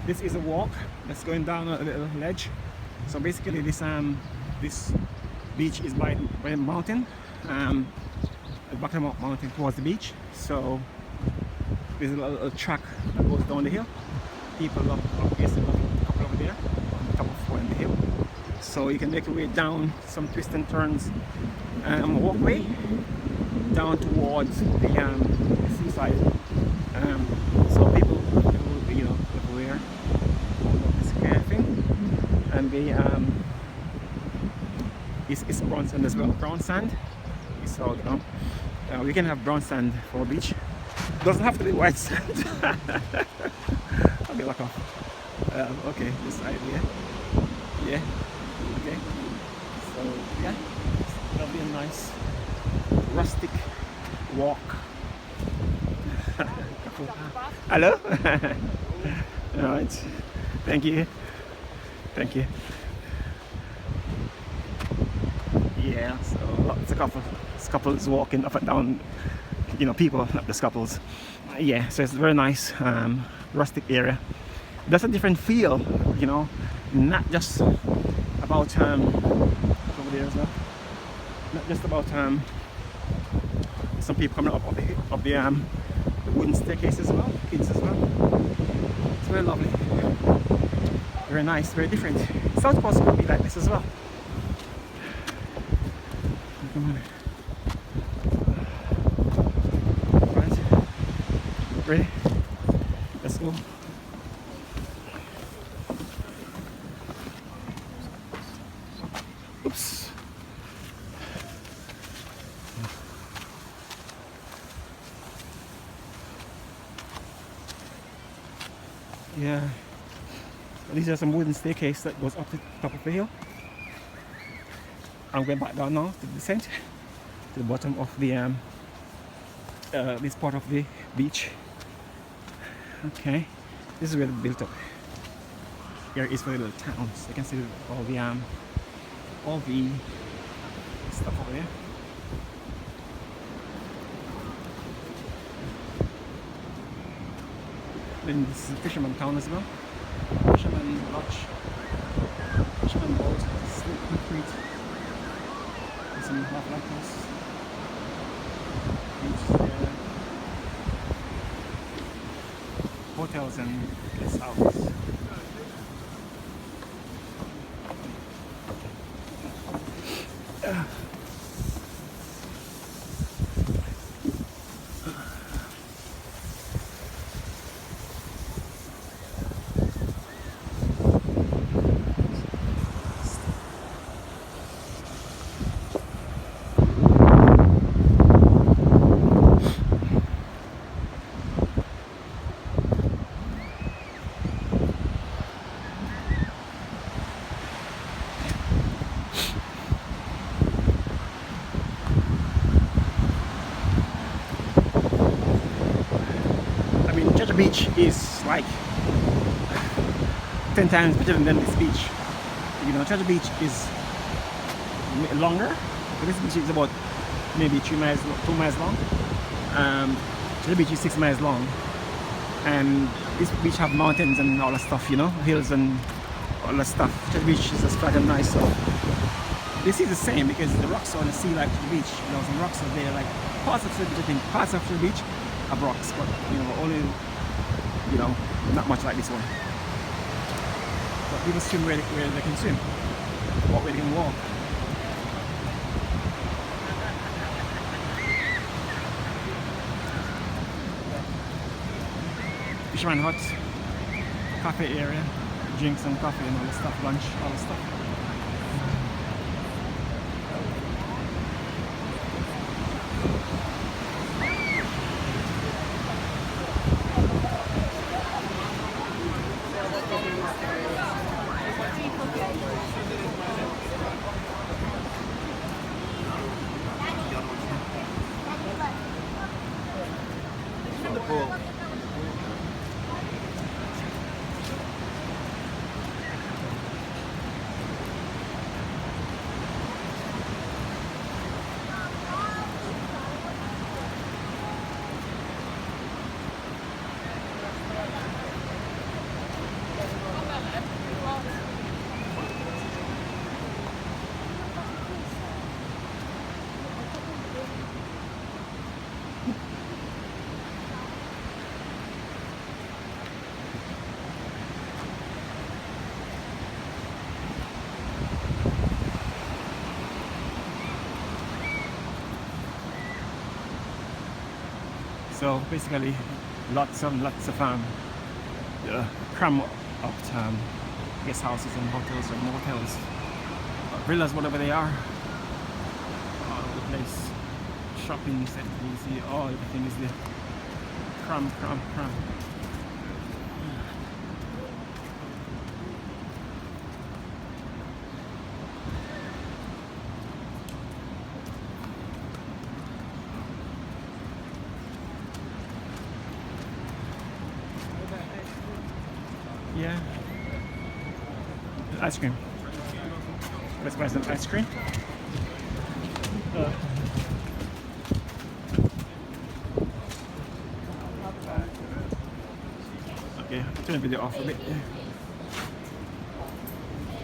This is a walk that's going down a little ledge. So basically this beach is by a mountain, at the back of the mountain towards the beach. So there's a little track that goes down the hill. People up yes, a couple over there on the top of one the hill. So you can make your way down some twists and turns walkway down towards the seaside. So people you know everywhere this kind of thing, and it's brown sand as well, brown sand. So we can have brown sand for a beach. Doesn't have to be white sand. I'll be like off. Okay, this side here. Yeah. Okay. So yeah, that'll be a nice rustic walk. Hello. All right. Thank you. Thank you. Yeah. So it's couples walking up and down. You know, people, not just couples. Yeah. So it's a very nice rustic area. That's a different feel. You know, not just about over there as well. Not just about some people coming up the wooden staircase as well, kids as well. It's very lovely, very nice, very different. South Coast could be like this as well. Come on. Right. Ready? Let's go. Oops. Yeah. These are some wooden staircase that goes up the top of the hill. I'm going back down now to descent to the bottom of the this part of the beach. Okay, this is where they built up. Here is for the little towns. You can see all the stuff over there. Then this is a fisherman town as well. Fisherman lodge, fisherman boat, slip concrete. There's some half lighthouse. Beach there. Hotels and guest houses. Beach is like 10 times better than this beach. You know, Treasure Beach is longer, but this beach is about maybe 2 miles long. Treasure Beach is 6 miles long, and this beach have mountains and all that stuff, you know, hills and all that stuff. Treasure Beach is just flat and nice. So this is the same because the rocks on the sea like the beach. You know, some rocks are there, like parts of Treasure Beach. I think parts of Treasure Beach have rocks, but you know, only. You know, not much like this one. But people swim where they can swim, walk where they can walk. Fisherman hut, cafe area, drink some coffee and all the stuff, lunch, all the stuff. So basically, lots of cram out guest houses and hotels or motels, villas, whatever they are, all over the place. Shopping center, you see, everything is there. Cram. Yeah. Ice cream. Let's buy some ice cream. Okay, turn the video off a bit.